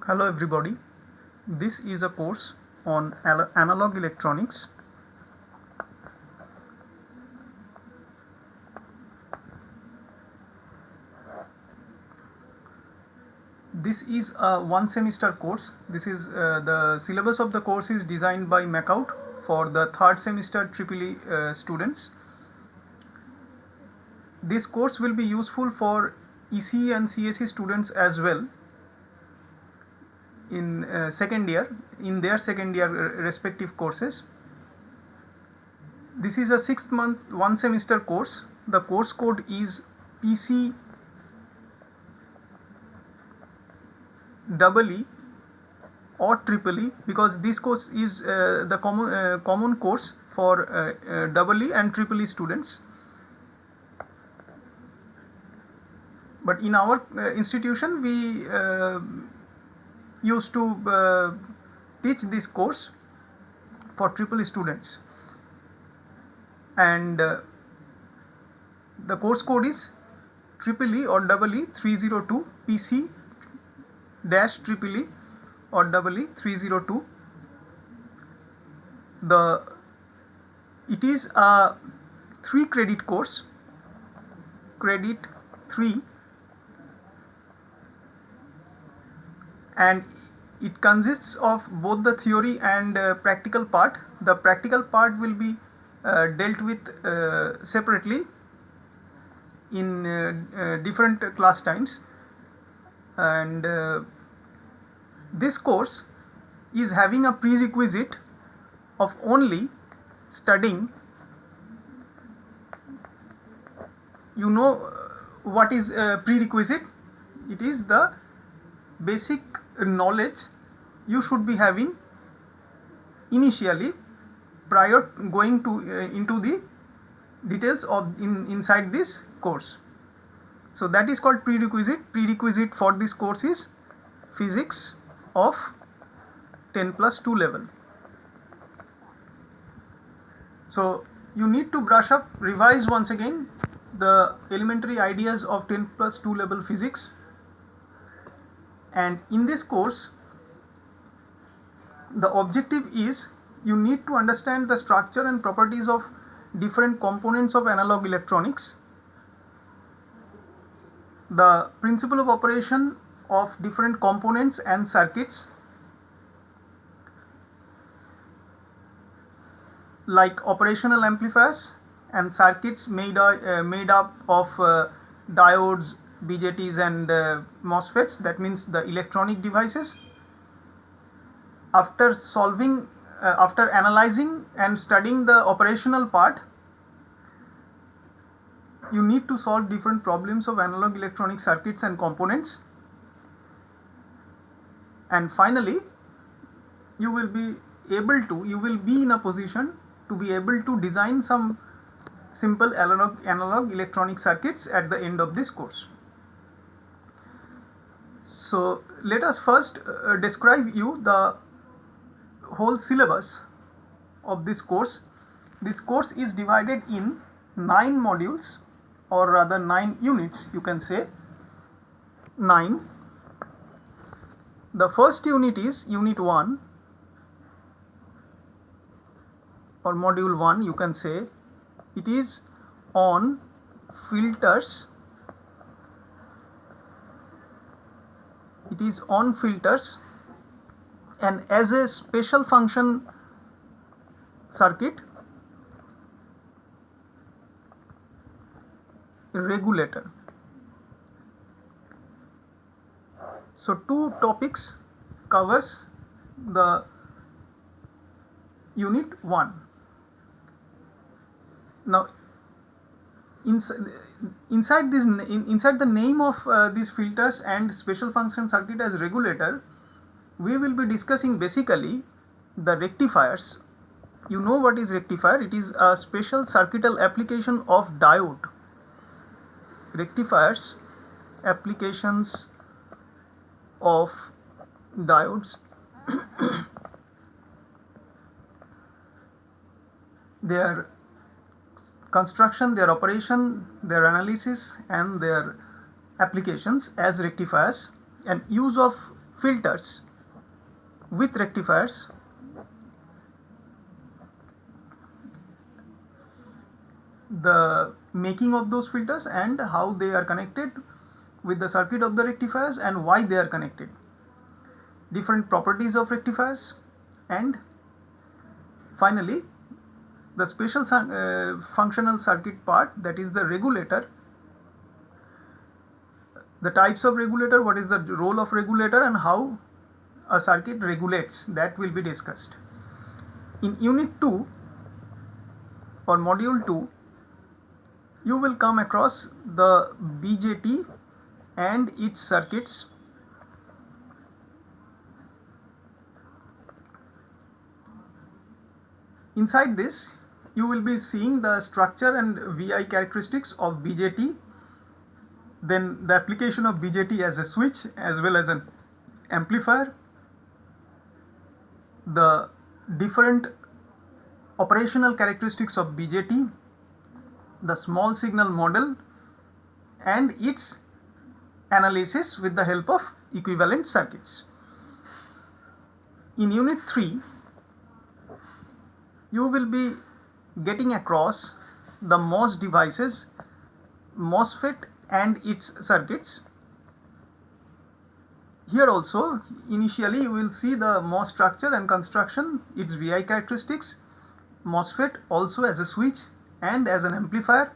Hello everybody, this is a course on analog electronics. This is a one semester course. This is the syllabus of the course is designed by MacOut for the third semester EEE students. This course will be useful for ECE and CSE students as well in second year, in their second year respective courses. This is a 6 month, one semester course. The course code is PC double E or triple E, because this course is the common course for double E and triple E students. But in our institution we used to teach this course for triple E students, and the course code is triple E or double E 302 PC dash triple E or double E 302. It is a 3 credit course, credit 3, and it consists of both the theory and practical part. The practical part will be dealt with separately in different class times, and this course is having a prerequisite of only studying, what is prerequisite. It is the basic knowledge you should be having initially prior going to into the details of inside this course. So that is called prerequisite. Prerequisite for this course is physics of 10+2 level. So you need to brush up, revise once again the elementary ideas of 10+2 level physics. And in this course, the objective is you need to understand the structure and properties of different components of analog electronics, the principle of operation of different components and circuits, like operational amplifiers and circuits made up of diodes, BJTs and MOSFETs, that means the electronic devices. After analyzing and studying the operational part, you need to solve different problems of analog electronic circuits and components, and finally you will be in a position to be able to design some simple analog electronic circuits at the end of this course. So let us first describe you the whole syllabus of this course. This course is divided in 9 modules, or rather 9 units, you can say 9. The first unit is unit 1 or module 1, you can say. It is on filters. It is on filters, and as a special function circuit, regulator. So 2 topics covers the unit 1. Now inside the name of these filters and special function circuit as regulator, we will be discussing basically the rectifiers. You know what is rectifier? It is a special circuital application of diode. Rectifiers, applications of diodes. Their construction, their operation, their analysis and their applications as rectifiers, and use of filters with rectifiers, the making of those filters and how they are connected with the circuit of the rectifiers and why they are connected, different properties of rectifiers, and finally the special functional circuit part, that is the regulator, the types of regulator, what is the role of regulator and how a circuit regulates, that will be discussed. In unit 2 or module 2, you will come across the BJT and its circuits. Inside this, you will be seeing the structure and VI characteristics of BJT, then the application of BJT as a switch as well as an amplifier, the different operational characteristics of BJT, the small signal model and its analysis with the help of equivalent circuits. In unit 3, you will be getting across the MOS devices, MOSFET and its circuits. Here also, initially you will see the MOS structure and construction, its VI characteristics, MOSFET also as a switch and as an amplifier,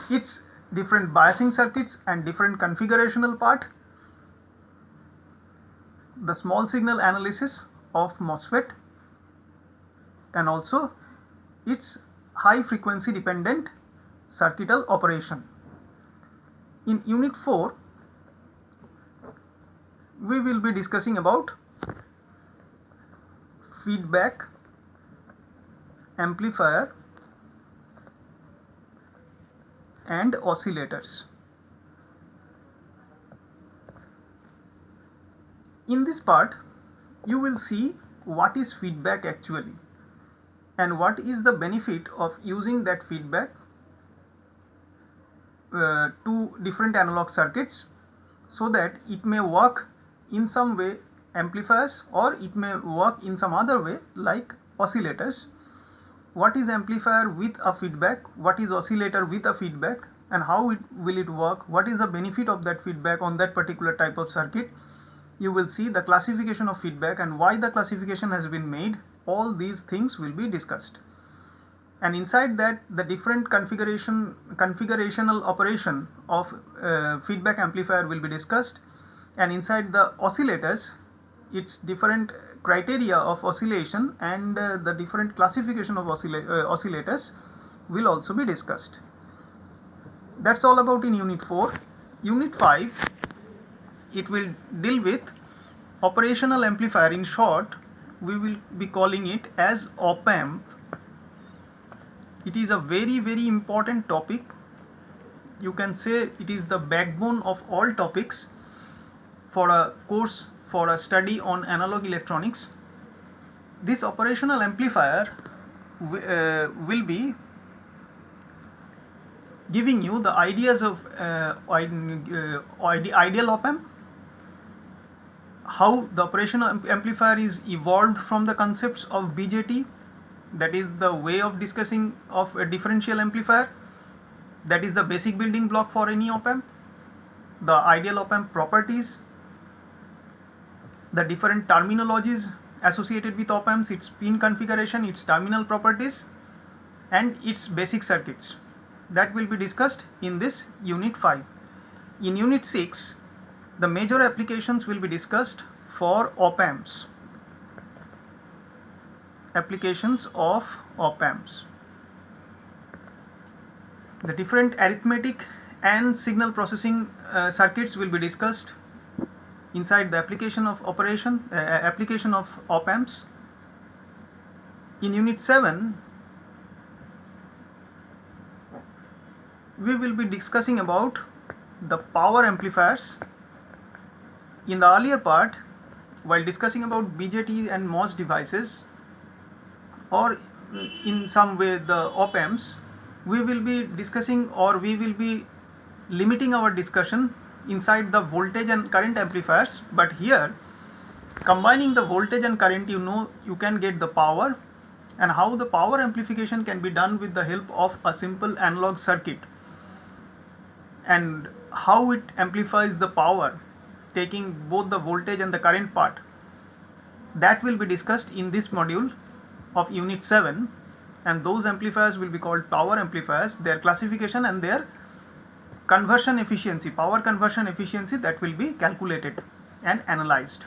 its different biasing circuits and different configurational part, the small signal analysis of MOSFET, and also its high frequency dependent circuital operation. In unit 4, we will be discussing about feedback amplifier and oscillators. In this part, you will see what is feedback actually and what is the benefit of using that feedback to different analog circuits, so that it may work in some way amplifiers or it may work in some other way like oscillators. What is amplifier with a feedback, what is oscillator with a feedback, and how will it work, what is the benefit of that feedback on that particular type of circuit. You will see the classification of feedback and why the classification has been made. All these things will be discussed, and inside that the different configurational operation of feedback amplifier will be discussed, and inside the oscillators, its different criteria of oscillation and the different classification of oscillators will also be discussed. That's all about in unit 4. Unit 5, it will deal with operational amplifier. In short, we will be calling it as op-amp. It is a very important topic. You can say it is the backbone of all topics for a course, for a study on analog electronics. This operational amplifier will be giving you the ideas of ideal op-amp, how the operational amplifier is evolved from the concepts of BJT, that is the way of discussing of a differential amplifier, that is the basic building block for any op-amp, the ideal op-amp properties, the different terminologies associated with op-amps, its pin configuration, its terminal properties, and its basic circuits. That will be discussed in this unit 5. In unit 6, the major applications will be discussed for op-amps. Applications of op-amps. The different arithmetic and signal processing circuits will be discussed inside the application of application of op-amps. In unit 7, we will be discussing about the power amplifiers. In the earlier part, while discussing about BJT and MOS devices, or in some way the op-amps, we will be discussing, or we will be limiting our discussion inside the voltage and current amplifiers, but here combining the voltage and current, you can get the power, and how the power amplification can be done with the help of a simple analog circuit, and how it amplifies the power taking both the voltage and the current part, that will be discussed in this module of unit 7. And those amplifiers will be called power amplifiers, their classification and their conversion efficiency, power conversion efficiency, that will be calculated and analyzed.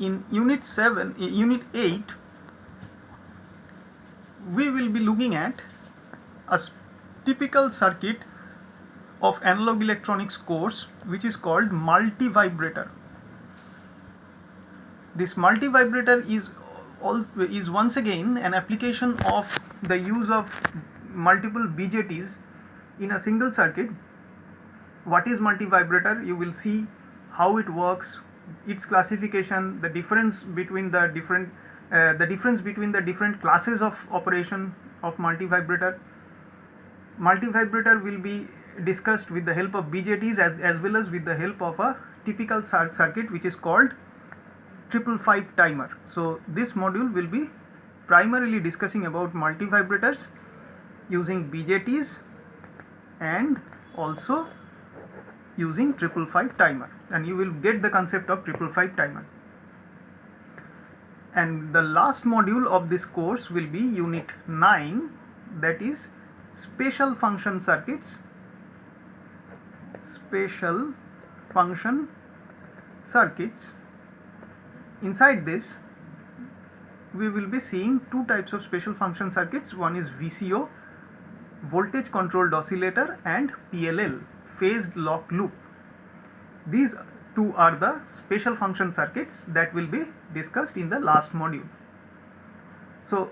In unit 8, we will be looking at a typical circuit of analog electronics course, which is called multivibrator. This multivibrator is once again an application of the use of multiple BJTs in a single circuit. What is multivibrator? You will see how it works, its classification, the difference between the different classes of operation of multivibrator. Multivibrator will be discussed with the help of BJTs as well as with the help of a typical circuit which is called 555 timer. So this module will be primarily discussing about multivibrators using BJTs and also using 555 timer, and you will get the concept of 555 timer. And the last module of this course will be unit 9, that is special function circuits. Special function circuits. Inside this, we will be seeing two types of special function circuits. One is VCO, voltage controlled oscillator, and PLL, phased lock loop. These two are the special function circuits that will be discussed in the last module. So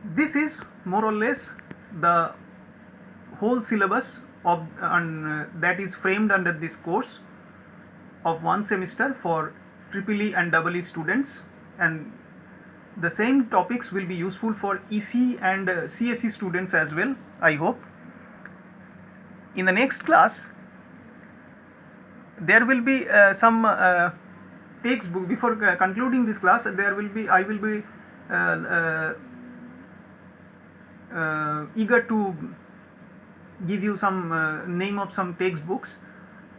this is more or less the whole syllabus of that is framed under this course of one semester for EEE and EE students, and the same topics will be useful for EC and CSE students as well, I hope. In the next class, there will be some textbook. Before concluding this class, I will be eager to give you some name of some textbooks.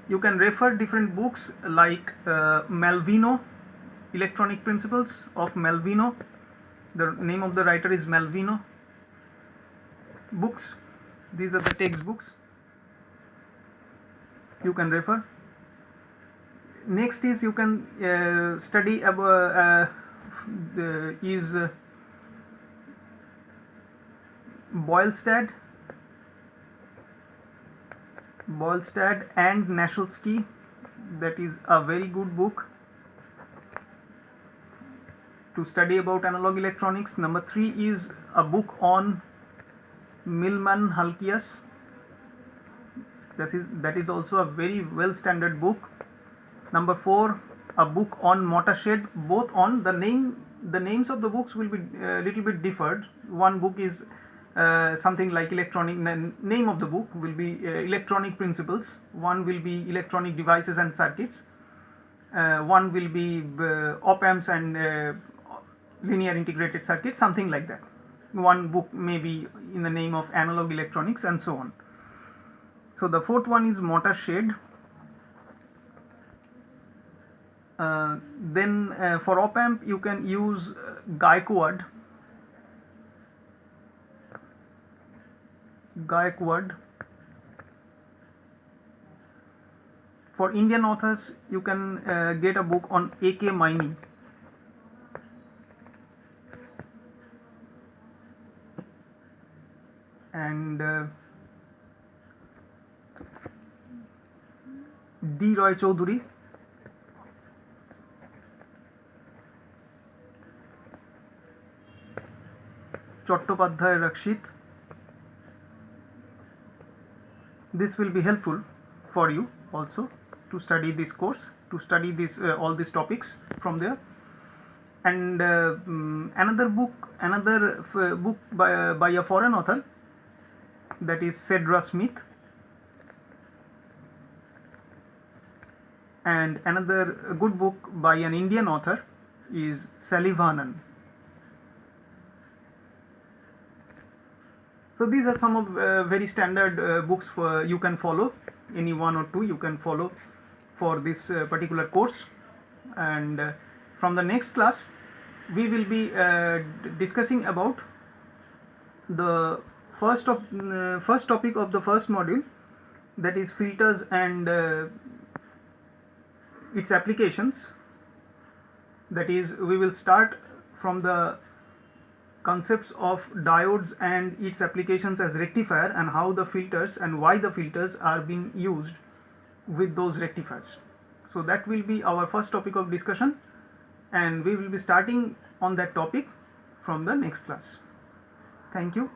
You can refer different books like Malvino, Electronic Principles of Malvino. The name of the writer is Malvino. Books. These are the textbooks you can refer. Next is you can study about Boylstad and Nashelski. That is a very good book to study about analog electronics. Number 3 is a book on Millman Halkias. That is also a very well standard book. Number 4, a book on Motorshed. Both on the names of the books will be a little bit differed. One book is something like electronic, name of the book will be Electronic Principles. One will be Electronic Devices and Circuits. One will be op amps and linear integrated circuits, something like that. One book may be in the name of analog electronics, and so on. So the 4th one is Motorshed. Then for op amp you can use Gaikwad. For Indian authors, you can get a book on A.K. Maini. And D. Roy Choudhury. Chattopadhyay Rakshit. This will be helpful for you also to study this course, to study this all these topics from there. And another book by a foreign author, that is Cedra Smith. and another good book by an Indian author is Salivanan. So these are some of very standard books you can follow, any one or two you can follow for this particular course. And from the next class we will be discussing about the first topic of the first module, that is filters and its applications. That is, we will start from the concepts of diodes and its applications as rectifier, and how the filters and why the filters are being used with those rectifiers. So that will be our first topic of discussion, and we will be starting on that topic from the next class. Thank you.